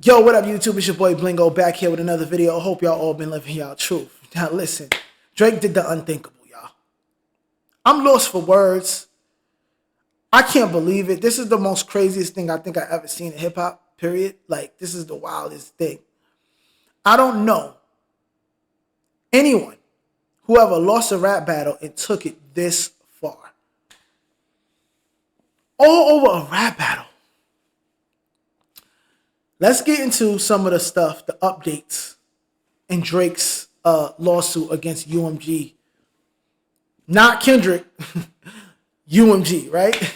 Yo, what up, YouTube? It's your boy Blingo back here with another video. I hope y'all all been living y'all truth. Now listen, Drake did the unthinkable, y'all. I'm lost for words. I can't believe it. This is the most craziest thing I think I ever seen in hip hop, period. Like, this is the wildest thing. I don't know anyone who ever lost a rap battle and took it this far. All over a rap battle. Let's get into some of the stuff, the updates in Drake's lawsuit against UMG. Not Kendrick, UMG, right?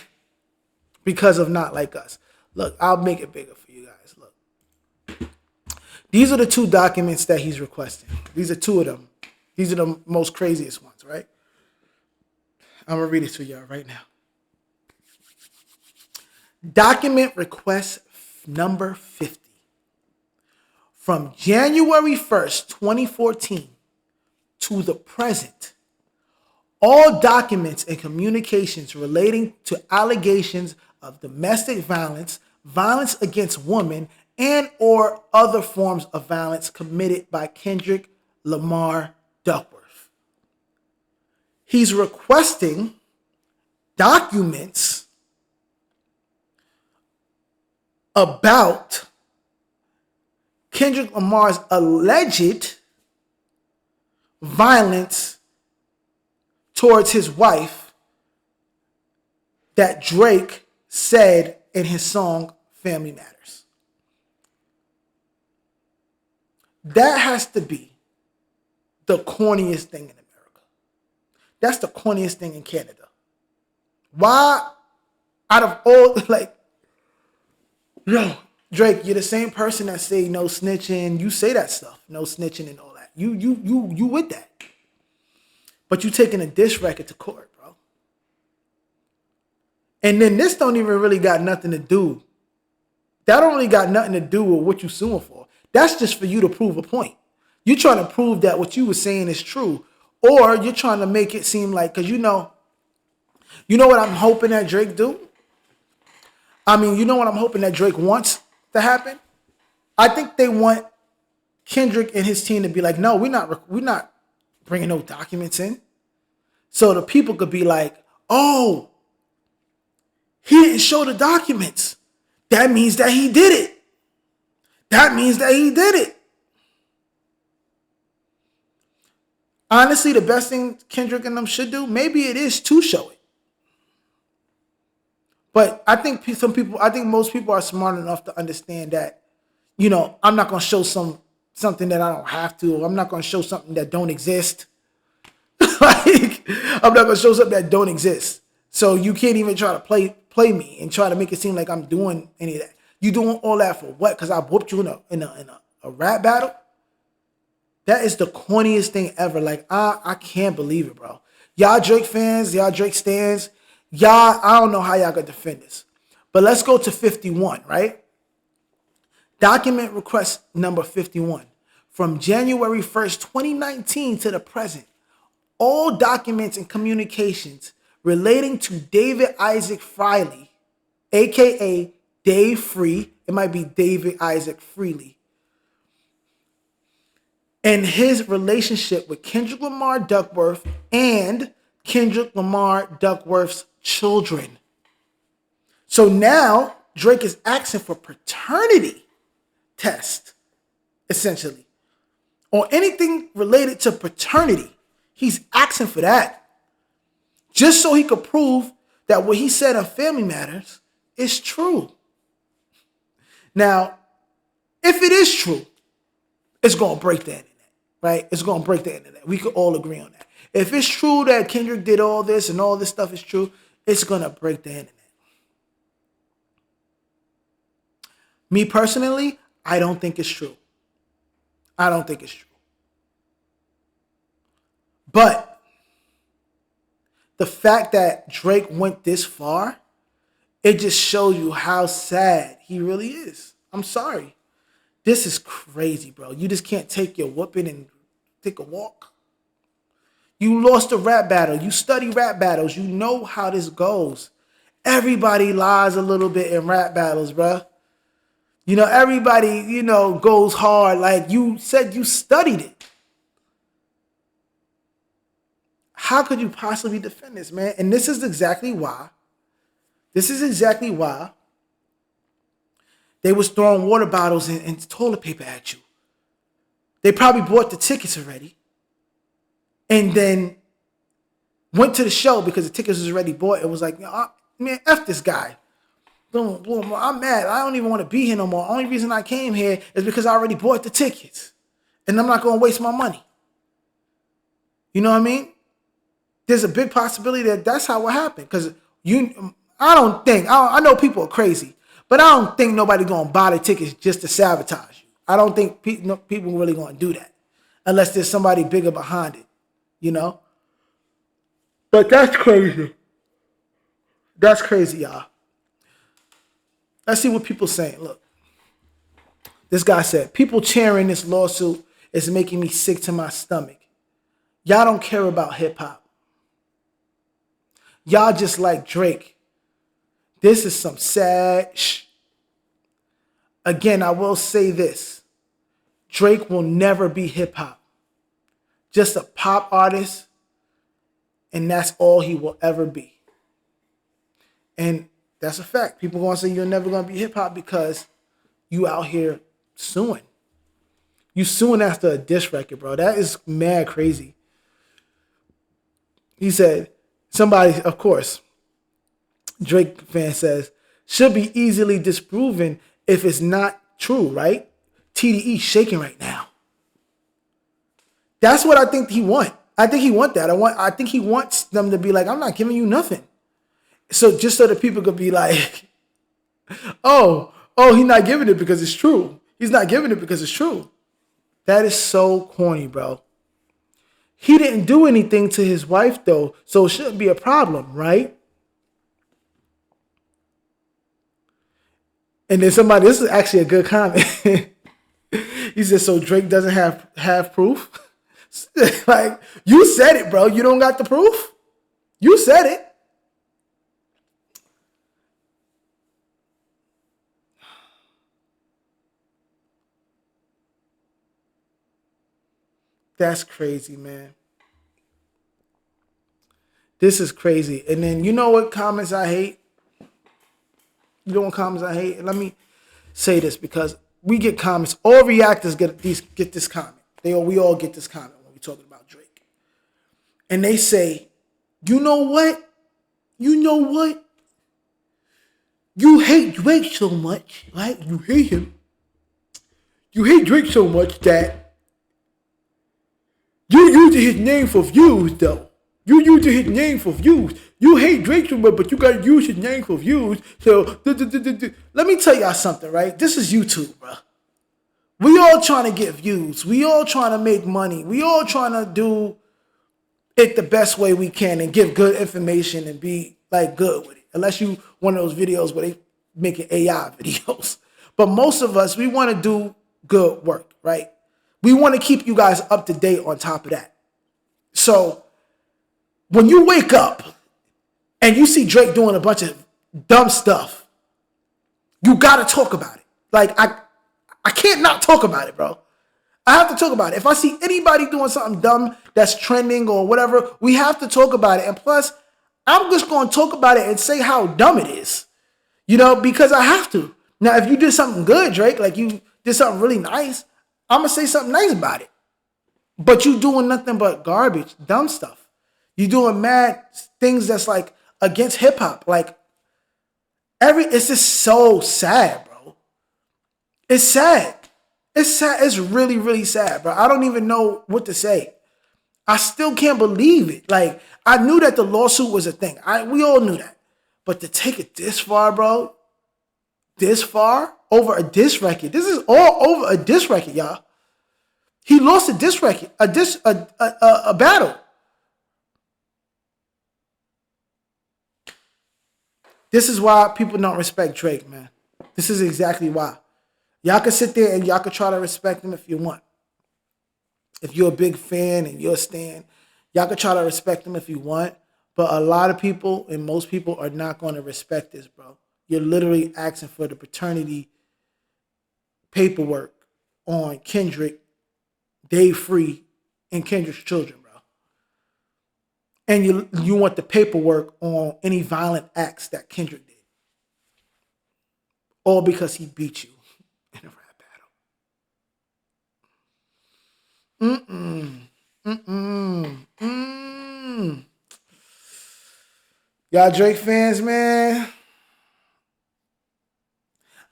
Because of Not Like Us. Look, I'll make it bigger for you guys. Look. These are the two documents that he's requesting. These are two of them. These are the most craziest ones, right? I'm going to read it to y'all right now. Document request number 50. From January 1st, 2014 to the present, all documents and communications relating to allegations of domestic violence, violence against women, and or other forms of violence committed by Kendrick Lamar Duckworth. He's requesting documents about Kendrick Lamar's alleged violence towards his wife that Drake said in his song Family Matters. That has to be the corniest thing in America. That's the corniest thing in Canada. Why, out of all, like, yo, Drake, you're the same person that say no snitching. You say that stuff, no snitching and all that. You with that. But you taking a diss record to court, bro. And then this don't even really got nothing to do. That don't really got nothing to do with what you suing for. That's just for you to prove a point. You're trying to prove that what you were saying is true. Or you're trying to make it seem like, because you know what I'm hoping that Drake do? I mean, you know what I'm hoping that Drake wants to happen? I think they want Kendrick and his team to be like, no, we're not bringing no documents in. So the people could be like, oh, he didn't show the documents. That means that he did it. That means that he did it. Honestly, the best thing Kendrick and them should do, maybe it is to show it. But I think most people are smart enough to understand that, I'm not going to show something that I don't have to. Or I'm not going to show something that don't exist. Like, I'm not going to show something that don't exist. So you can't even try to play me and try to make it seem like I'm doing any of that. You doing all that for what? Because I whooped you in a rap battle? That is the corniest thing ever. Like, I can't believe it, bro. Y'all Drake fans, y'all Drake stans, y'all, I don't know how y'all could defend this. But let's go to 51, right? Document request number 51. From January 1st, 2019 to the present, all documents and communications relating to David Isaac Freely, a.k.a. Dave Free, it might be David Isaac Freely, and his relationship with Kendrick Lamar Duckworth and Kendrick Lamar Duckworth's children. So now Drake is asking for paternity test, essentially, or anything related to paternity. He's asking for that just so he could prove that what he said on Family Matters is true. Now, if it is true, it's going to break the internet, right? It's going to break the internet. We could all agree on that. If it's true that Kendrick did all this and all this stuff is true, it's going to break the internet. Me personally, I don't think it's true. I don't think it's true. But the fact that Drake went this far, it just shows you how sad he really is. I'm sorry. This is crazy, bro. You just can't take your whooping and take a walk. You lost a rap battle. You study rap battles. You know how this goes. Everybody lies a little bit in rap battles, bro. You know, everybody, you know, goes hard. Like you said, you studied it. How could you possibly defend this, man? And this is exactly why. This is exactly why they was throwing water bottles and toilet paper at you. They probably bought the tickets already. And then went to the show because the tickets was already bought. It was like, man, F this guy. Boom, boom. I'm mad. I don't even want to be here no more. Only reason I came here is because I already bought the tickets. And I'm not going to waste my money. You know what I mean? There's a big possibility that that's how it happened. Because I know people are crazy, but I don't think nobody going to buy the tickets just to sabotage you. I don't think people really going to do that unless there's somebody bigger behind it, you know? But that's crazy. That's crazy, y'all. Let's see what people saying. Look, this guy said, people cheering this lawsuit is making me sick to my stomach. Y'all don't care about hip hop. Y'all just like Drake. This is some sad shh. Again, I will say this. Drake will never be hip hop. Just a pop artist, and that's all he will ever be. And that's a fact. People going to say you're never going to be hip hop because you out here suing. You suing after a diss record, bro. That is mad crazy. He said, somebody, of course, Drake fan says, should be easily disproven if it's not true, right? TDE shaking right now. That's what I think he want. I think he want that. I think he wants them to be like, I'm not giving you nothing. So just so that people could be like, oh, he's not giving it because it's true. He's not giving it because it's true. That is so corny, bro. He didn't do anything to his wife, though, so it shouldn't be a problem, right? And then somebody, this is actually a good comment. He said, so Drake doesn't have proof? Like, you said it, bro. You don't got the proof? You said it. That's crazy, man. This is crazy. And then you know what comments I hate? You know what comments I hate? And let me say this because we get comments. All reactors get this comment. We all get this comment when we're talking about Drake. And they say, you know what? You know what? You hate Drake so much, right? You hate him. You hate Drake so much that you using his name for views, though. You using his name for views. You hate Drake so much, but you gotta use his name for views. So, let me tell y'all something, right? This is YouTube, bro. We all trying to get views. We all trying to make money. We all trying to do it the best way we can and give good information and be like good with it. Unless you one of those videos where they making AI videos. But most of us, we want to do good work, right? We want to keep you guys up to date on top of that. So when you wake up and you see Drake doing a bunch of dumb stuff, you got to talk about it. Like, I can't not talk about it, bro. I have to talk about it. If I see anybody doing something dumb that's trending or whatever, we have to talk about it. And plus, I'm just going to talk about it and say how dumb it is, you know, because I have to. Now, if you did something good, Drake, like you did something really nice, I'm going to say something nice about it. But you doing nothing but garbage, dumb stuff. You doing mad things that's like against hip hop. Like it's just so sad, bro. It's sad. It's sad. It's really, really sad, bro. I don't even know what to say. I still can't believe it. Like, I knew that the lawsuit was a thing. We all knew that. But to take it this far, bro, this far over a diss record. This is all over a diss record, y'all. He lost a diss record, a battle. This is why people don't respect Drake, man. This is exactly why. Y'all can sit there and y'all can try to respect him if you want. If you're a big fan and you're a stan, y'all can try to respect him if you want. But a lot of people and most people are not going to respect this, bro. You're literally asking for the paternity paperwork on Kendrick, Dave Free, and Kendrick's children, bro. And you want the paperwork on any violent acts that Kendrick did. All because he beat you in a rap battle. Y'all Drake fans, man.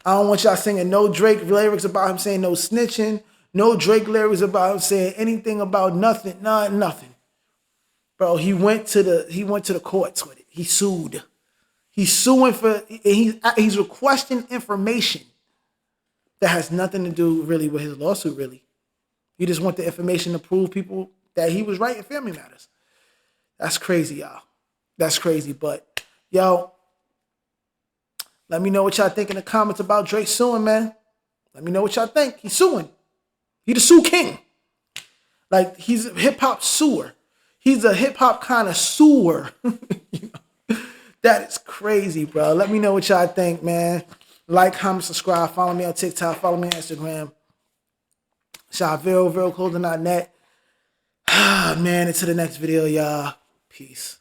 I don't want y'all singing no Drake lyrics about him saying no snitching. No Drake lyrics about him saying anything about nothing. Nothing. Bro, he went to the courts with it. He sued. He's suing for, he's requesting information that has nothing to do really with his lawsuit, really. He just want the information to prove people that he was right in family matters. That's crazy, y'all. That's crazy. But, yo, let me know what y'all think in the comments about Drake suing, man. Let me know what y'all think. He's suing. He the sue king. Like, he's a hip-hop suer. He's a hip-hop connoisseur. You know? That is crazy, bro. Let me know what y'all think, man. Like, comment, subscribe. Follow me on TikTok. Follow me on Instagram. ShopVeroClothing.net. Man, until the next video, y'all. Peace.